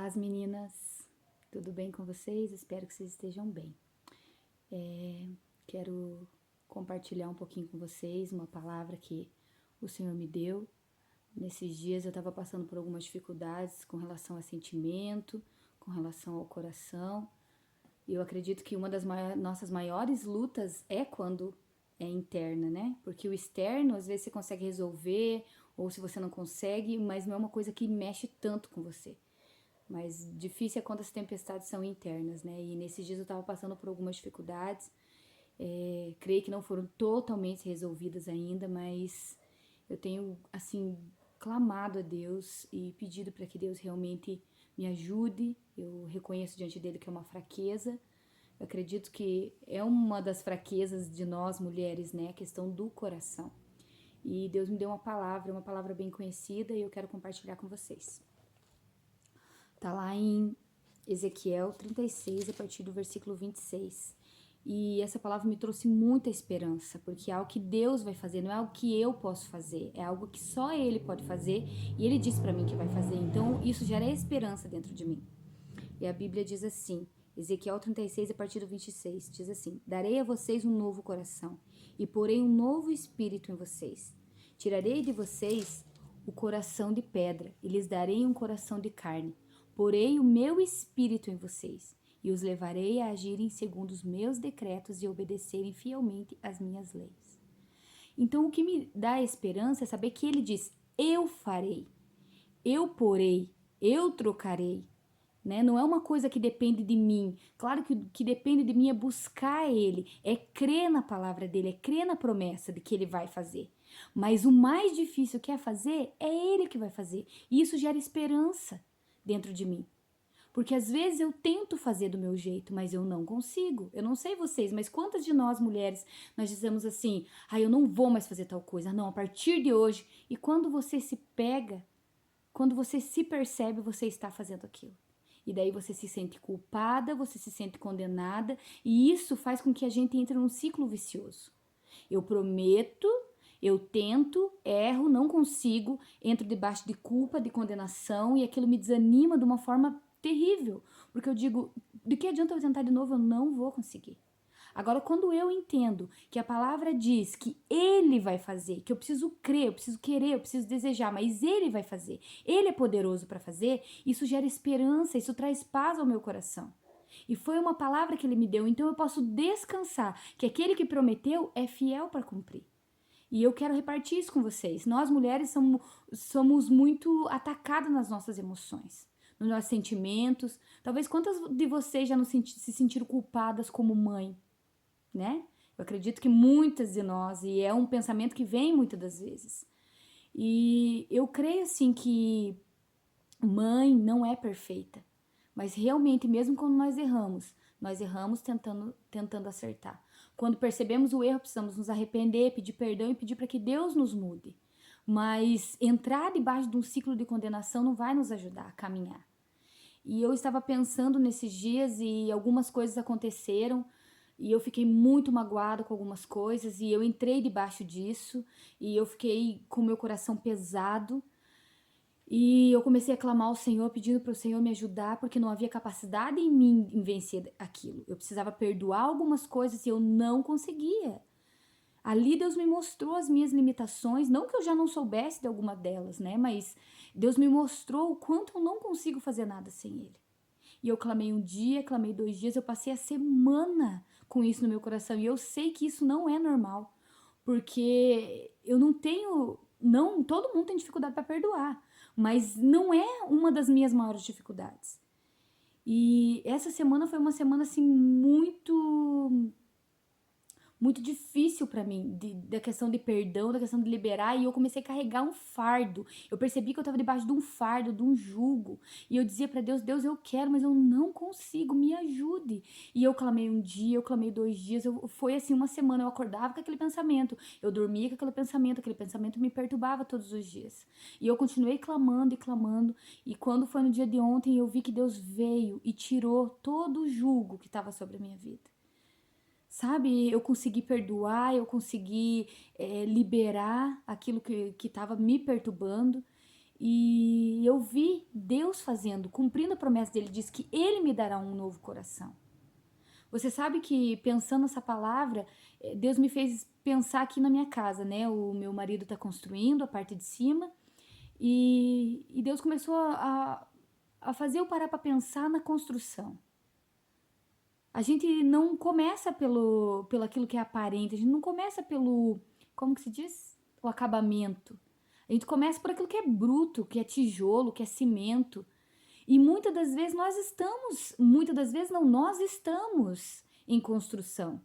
Paz, meninas. Tudo bem com vocês? Espero que vocês estejam bem. Quero compartilhar um pouquinho com vocês uma palavra que o Senhor me deu. Nesses dias eu estava passando por algumas dificuldades com relação a sentimento, com relação ao coração. E eu acredito que uma das nossas maiores lutas é quando é interna, né? Porque o externo, às vezes você consegue resolver, ou se você não consegue, mas não é uma coisa que mexe tanto com você. Mas difícil é quando as tempestades são internas, né? E nesses dias eu estava passando por algumas dificuldades. Creio que não foram totalmente resolvidas ainda, mas eu tenho, assim, clamado a Deus e pedido para que Deus realmente me ajude. Eu reconheço diante dele que é uma fraqueza. Eu acredito que é uma das fraquezas de nós mulheres, né? A questão do coração. E Deus me deu uma palavra bem conhecida e eu quero compartilhar com vocês. Tá lá em Ezequiel 36, a partir do versículo 26. E essa palavra me trouxe muita esperança, porque é algo que Deus vai fazer, não é algo que eu posso fazer, é algo que só Ele pode fazer, e Ele disse para mim que vai fazer, então isso gera esperança dentro de mim. E a Bíblia diz assim, Ezequiel 36, a partir do 26, diz assim: Darei a vocês um novo coração, e porei um novo espírito em vocês. Tirarei de vocês o coração de pedra, e lhes darei um coração de carne. Porei o meu espírito em vocês, e os levarei a agirem segundo os meus decretos e obedecerem fielmente às minhas leis. Então, o que me dá esperança é saber que ele diz: eu farei, eu porei, eu trocarei. Né? Não é uma coisa que depende de mim. Claro que o que depende de mim é buscar ele, é crer na palavra dele, é crer na promessa de que ele vai fazer. Mas o mais difícil que é fazer, é ele que vai fazer. E isso gera esperança dentro de mim. Porque às vezes eu tento fazer do meu jeito, mas eu não consigo. Eu não sei vocês, mas quantas de nós mulheres nós dizemos assim: eu não vou mais fazer tal coisa, não, a partir de hoje. E quando você se pega, quando você se percebe, você está fazendo aquilo. E daí você se sente culpada, você se sente condenada, e isso faz com que a gente entre num ciclo vicioso. Eu prometo, eu tento, erro, não consigo, entro debaixo de culpa, de condenação, e aquilo me desanima de uma forma terrível, porque eu digo, de que adianta eu tentar de novo? Eu não vou conseguir. Agora, quando eu entendo que a palavra diz que ele vai fazer, que eu preciso crer, eu preciso querer, eu preciso desejar, mas ele vai fazer, ele é poderoso para fazer, isso gera esperança, isso traz paz ao meu coração. E foi uma palavra que ele me deu, então eu posso descansar que aquele que prometeu é fiel para cumprir. E eu quero repartir isso com vocês. Nós mulheres somos muito atacadas nas nossas emoções, nos nossos sentimentos. Talvez quantas de vocês já não se sentiram culpadas como mãe? Né? Eu acredito que muitas de nós, e é um pensamento que vem muitas das vezes. E eu creio assim que mãe não é perfeita, mas realmente mesmo quando nós erramos tentando acertar. Quando percebemos o erro, precisamos nos arrepender, pedir perdão e pedir para que Deus nos mude. Mas entrar debaixo de um ciclo de condenação não vai nos ajudar a caminhar. E eu estava pensando nesses dias e algumas coisas aconteceram e eu fiquei muito magoada com algumas coisas e eu entrei debaixo disso e eu fiquei com o meu coração pesado e eu comecei a clamar ao Senhor, pedindo para o Senhor me ajudar, porque não havia capacidade em mim em vencer aquilo. Eu precisava perdoar algumas coisas e eu não conseguia. Ali Deus me mostrou as minhas limitações, não que eu já não soubesse de alguma delas, né? Mas Deus me mostrou o quanto eu não consigo fazer nada sem Ele. E eu clamei um dia, clamei 2 dias, eu passei a semana com isso no meu coração. E eu sei que isso não é normal, porque eu não tenho. Não, todo mundo tem dificuldade para perdoar, mas não é uma das minhas maiores dificuldades. E essa semana foi uma semana assim muito difícil pra mim, da questão de perdão, da questão de liberar, e eu comecei a carregar um fardo. Eu percebi que eu tava debaixo de um fardo, de um jugo, e eu dizia pra Deus: Deus, eu quero, mas eu não consigo, me ajude. E eu clamei um dia, eu clamei 2 dias, foi assim uma semana, eu acordava com aquele pensamento, eu dormia com aquele pensamento me perturbava todos os dias. E eu continuei clamando, e quando foi no dia de ontem, eu vi que Deus veio e tirou todo o jugo que estava sobre a minha vida. Sabe, eu consegui perdoar, eu consegui liberar aquilo que estava me perturbando. E eu vi Deus fazendo, cumprindo a promessa dele, diz que ele me dará um novo coração. Você sabe que, pensando nessa palavra, Deus me fez pensar aqui na minha casa, né? O meu marido está construindo a parte de cima e Deus começou a fazer eu parar para pensar na construção. A gente não começa pelo aquilo que é aparente, a gente não começa pelo, como que se diz? O acabamento. A gente começa por aquilo que é bruto, que é tijolo, que é cimento. E muitas das vezes nós estamos em construção.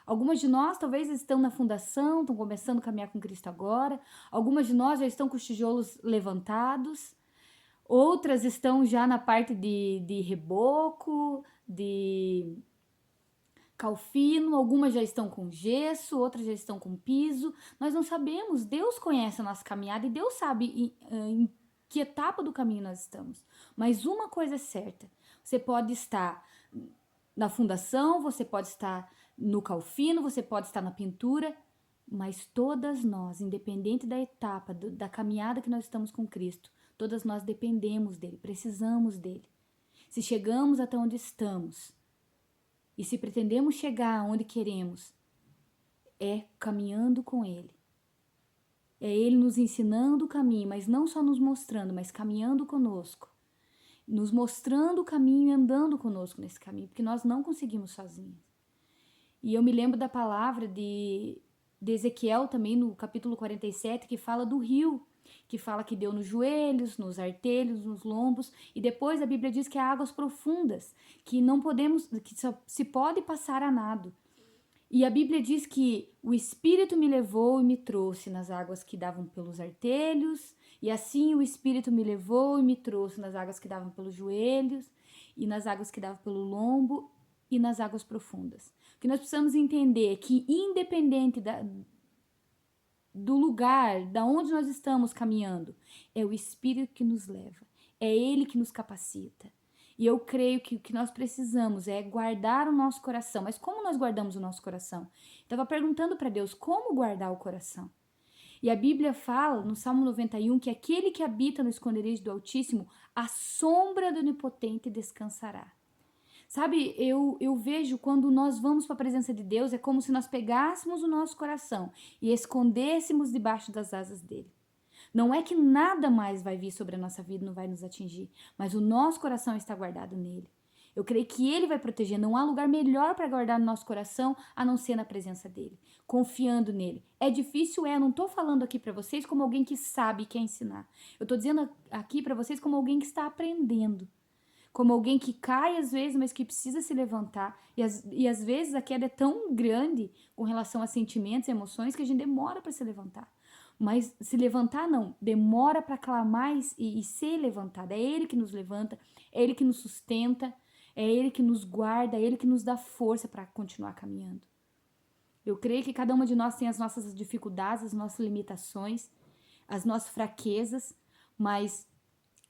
Algumas de nós talvez estão na fundação, estão começando a caminhar com Cristo agora. Algumas de nós já estão com os tijolos levantados. Outras estão já na parte de reboco, de calfino. Algumas já estão com gesso, outras já estão com piso. Nós não sabemos. Deus conhece a nossa caminhada e Deus sabe em que etapa do caminho nós estamos. Mas uma coisa é certa, você pode estar na fundação, você pode estar no calfino, você pode estar na pintura, mas todas nós, independente da etapa, da caminhada que nós estamos com Cristo, todas nós dependemos dele, precisamos dele. Se chegamos até onde estamos e se pretendemos chegar aonde queremos, é caminhando com ele. É ele nos ensinando o caminho, mas não só nos mostrando, mas caminhando conosco. Nos mostrando o caminho e andando conosco nesse caminho, porque nós não conseguimos sozinhos. E eu me lembro da palavra de Ezequiel também, no capítulo 47, que fala do rio, que fala que deu nos joelhos, nos artelhos, nos lombos, e depois a Bíblia diz que há águas profundas, que não podemos, que só se pode passar a nado. E a Bíblia diz que o Espírito me levou e me trouxe nas águas que davam pelos artelhos, e assim o Espírito me levou e me trouxe nas águas que davam pelos joelhos, e nas águas que davam pelo lombo, e nas águas profundas. O que nós precisamos entender é que, independente do lugar, da onde nós estamos caminhando, é o Espírito que nos leva, é Ele que nos capacita. E eu creio que o que nós precisamos é guardar o nosso coração. Mas como nós guardamos o nosso coração? Estava perguntando para Deus como guardar o coração. E a Bíblia fala, no Salmo 91, que aquele que habita no esconderijo do Altíssimo, a sombra do Onipotente descansará. Sabe, eu vejo quando nós vamos para a presença de Deus, é como se nós pegássemos o nosso coração e escondêssemos debaixo das asas dele. Não é que nada mais vai vir sobre a nossa vida, não vai nos atingir, mas o nosso coração está guardado nele. Eu creio que ele vai proteger, não há lugar melhor para guardar no nosso coração a não ser na presença dele, confiando nele. É difícil, eu não estou falando aqui para vocês como alguém que sabe e quer ensinar. Eu estou dizendo aqui para vocês como alguém que está aprendendo. Como alguém que cai às vezes, mas que precisa se levantar. E às vezes a queda é tão grande com relação a sentimentos e emoções que a gente demora para se levantar. Mas se levantar não, demora para clamar e ser levantado. É ele que nos levanta, é ele que nos sustenta, é ele que nos guarda, é ele que nos dá força para continuar caminhando. Eu creio que cada uma de nós tem as nossas dificuldades, as nossas limitações, as nossas fraquezas, mas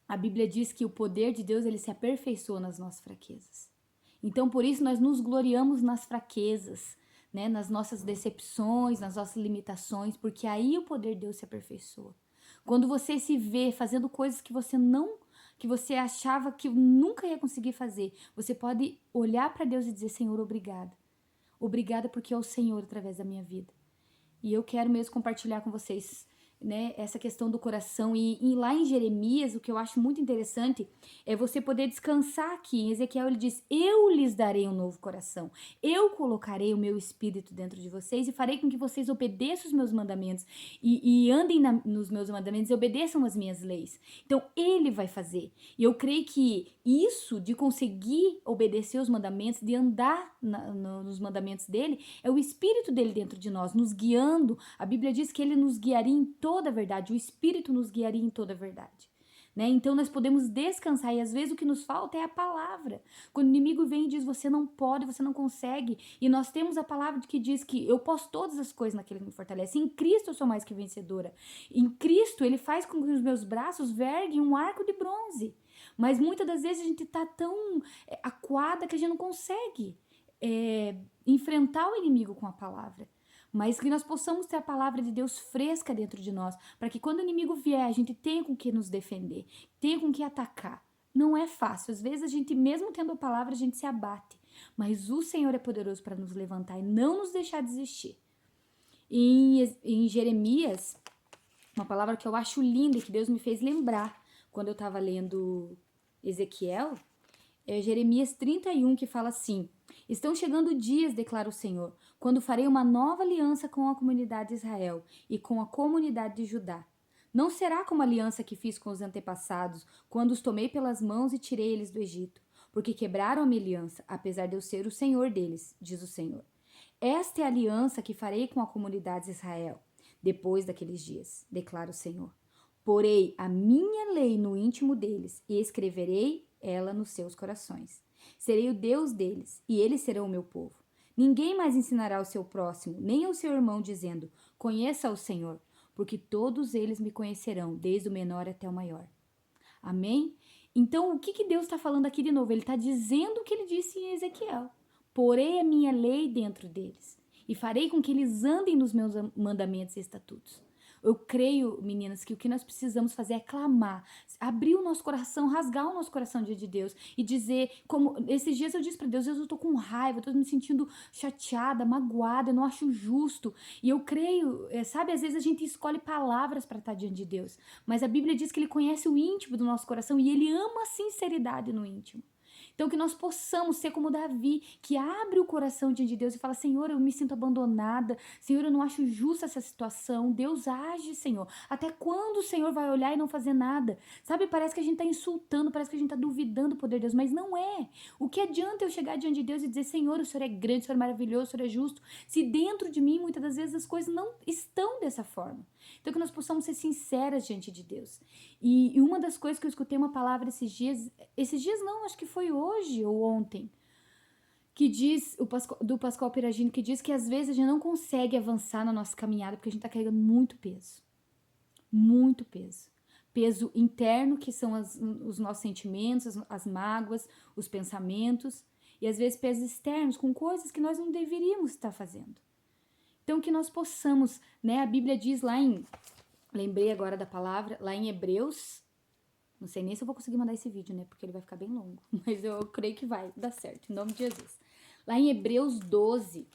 a Bíblia diz que o poder de Deus ele se aperfeiçoa nas nossas fraquezas. Então, por isso, nós nos gloriamos nas fraquezas, né, nas nossas decepções, nas nossas limitações, porque aí o poder de Deus se aperfeiçoa. Quando você se vê fazendo coisas que você achava que nunca ia conseguir fazer, você pode olhar para Deus e dizer: Senhor, obrigada. Obrigada porque é o Senhor através da minha vida. E eu quero mesmo compartilhar com vocês, né, essa questão do coração. E lá em Jeremias, o que eu acho muito interessante é você poder descansar aqui. Em Ezequiel ele diz: eu lhes darei um novo coração, eu colocarei o meu espírito dentro de vocês e farei com que vocês obedeçam os meus mandamentos e andem nos meus mandamentos e obedeçam as minhas leis. Então ele vai fazer. E eu creio que isso de conseguir obedecer os mandamentos, de andar nos mandamentos dele, é o espírito dele dentro de nós, nos guiando. A Bíblia diz que ele nos guiaria em toda a verdade, o Espírito nos guiaria em toda a verdade. Né? Então nós podemos descansar e às vezes o que nos falta é a palavra. Quando o inimigo vem e diz: você não pode, você não consegue, e nós temos a palavra que diz que eu posso todas as coisas naquele que me fortalece. Em Cristo eu sou mais que vencedora. Em Cristo ele faz com que os meus braços verguem um arco de bronze. Mas muitas das vezes a gente está tão acuada que a gente não consegue enfrentar o inimigo com a palavra. mas que nós possamos ter a palavra de Deus fresca dentro de nós, para que quando o inimigo vier, a gente tenha com que nos defender, tenha com que atacar. Não é fácil, às vezes a gente, mesmo tendo a palavra, a gente se abate, mas o Senhor é poderoso para nos levantar e não nos deixar desistir. Em Jeremias, uma palavra que eu acho linda e que Deus me fez lembrar quando eu estava lendo Ezequiel, é Jeremias 31, que fala assim: estão chegando dias, declara o Senhor, quando farei uma nova aliança com a comunidade de Israel e com a comunidade de Judá. Não será como a aliança que fiz com os antepassados, quando os tomei pelas mãos e tirei eles do Egito, porque quebraram a minha aliança, apesar de eu ser o Senhor deles, diz o Senhor. Esta é a aliança que farei com a comunidade de Israel, depois daqueles dias, declara o Senhor. Porei a minha lei no íntimo deles e escreverei ela nos seus corações. Serei o Deus deles e eles serão o meu povo. Ninguém mais ensinará ao seu próximo, nem ao seu irmão, dizendo: conheça o Senhor, porque todos eles me conhecerão, desde o menor até o maior. Amém? Então, o que Deus está falando aqui de novo? Ele está dizendo o que ele disse em Ezequiel. Porei a minha lei dentro deles e farei com que eles andem nos meus mandamentos e estatutos. Eu creio, meninas, que o que nós precisamos fazer é clamar, abrir o nosso coração, rasgar o nosso coração diante de Deus e dizer, como esses dias eu disse para Deus, eu tô com raiva, eu tô me sentindo chateada, magoada, eu não acho justo. E eu creio, sabe, às vezes a gente escolhe palavras para estar diante de Deus, mas a Bíblia diz que ele conhece o íntimo do nosso coração e ele ama a sinceridade no íntimo. Então, que nós possamos ser como Davi, que abre o coração diante de Deus e fala: Senhor, eu me sinto abandonada. Senhor, eu não acho justa essa situação. Deus age, Senhor. Até quando o Senhor vai olhar e não fazer nada? Sabe, parece que a gente está insultando, parece que a gente está duvidando do poder de Deus, mas não é. O que adianta eu chegar diante de Deus e dizer: Senhor, o Senhor é grande, o Senhor é maravilhoso, o Senhor é justo, se dentro de mim, muitas das vezes, as coisas não estão dessa forma. Então, que nós possamos ser sinceras diante de Deus. E uma das coisas que eu escutei uma palavra esses dias não, acho que foi hoje ou ontem, que diz, do Pascoal Peragino, que diz que às vezes a gente não consegue avançar na nossa caminhada porque a gente tá carregando muito peso. Muito peso. Peso interno, que são os nossos sentimentos, as mágoas, os pensamentos, e às vezes pesos externos, com coisas que nós não deveríamos estar fazendo. Então, que nós possamos, né? A Bíblia diz lá em... Lembrei agora da palavra, lá em Hebreus... Não sei nem se eu vou conseguir mandar esse vídeo, né? Porque ele vai ficar bem longo. Mas eu creio que vai dar certo, em nome de Jesus. Lá em Hebreus 12...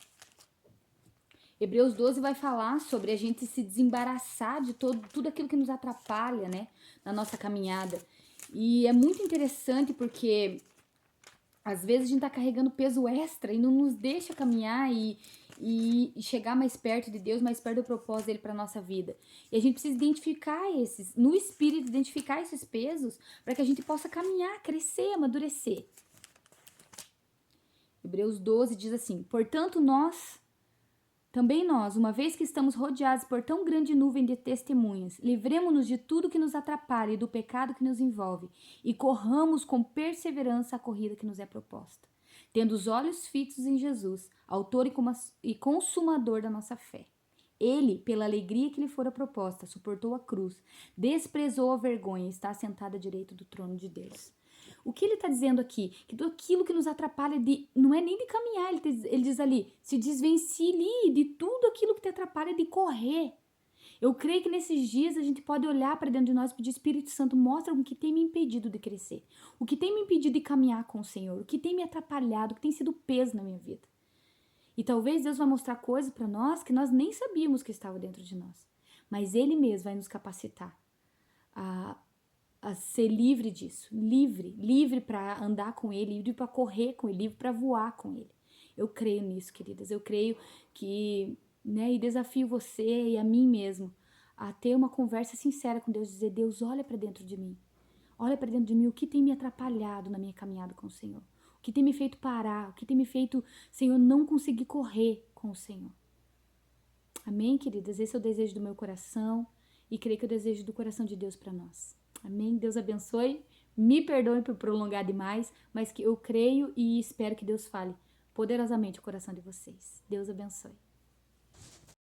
Hebreus 12 vai falar sobre a gente se desembaraçar de tudo aquilo que nos atrapalha, né? Na nossa caminhada. E é muito interessante porque... Às vezes a gente tá carregando peso extra e não nos deixa caminhar e chegar mais perto de Deus, mais perto do propósito dele para nossa vida. E a gente precisa identificar no espírito, identificar esses pesos para que a gente possa caminhar, crescer, amadurecer. Hebreus 12 diz assim: portanto, também nós, uma vez que estamos rodeados por tão grande nuvem de testemunhas, livremo-nos de tudo que nos atrapalha e do pecado que nos envolve, e corramos com perseverança a corrida que nos é proposta, tendo os olhos fitos em Jesus, autor e consumador da nossa fé. Ele, pela alegria que lhe fora proposta, suportou a cruz, desprezou a vergonha e está assentado à direita do trono de Deus. O que ele está dizendo aqui? Que tudo aquilo que nos atrapalha não é nem de caminhar, ele diz ali, se desvencilhe de tudo aquilo que te atrapalha de correr. Eu creio que nesses dias a gente pode olhar para dentro de nós e pedir: Espírito Santo, mostra o que tem me impedido de crescer, o que tem me impedido de caminhar com o Senhor, o que tem me atrapalhado, o que tem sido peso na minha vida. E talvez Deus vai mostrar coisas para nós que nós nem sabíamos que estava dentro de nós. Mas Ele mesmo vai nos capacitar a ser livre disso, livre para andar com Ele, livre para correr com Ele, livre para voar com Ele. Eu creio nisso, queridas, eu creio que, né, e desafio você e a mim mesmo a ter uma conversa sincera com Deus, dizer: Deus, olha para dentro de mim, o que tem me atrapalhado na minha caminhada com o Senhor, o que tem me feito parar, o que tem me feito, Senhor, não conseguir correr com o Senhor. Amém, queridas? Esse é o desejo do meu coração e creio que é o desejo do coração de Deus para nós. Amém? Deus abençoe. Me perdoe por prolongar demais, mas que eu creio e espero que Deus fale poderosamente o coração de vocês. Deus abençoe.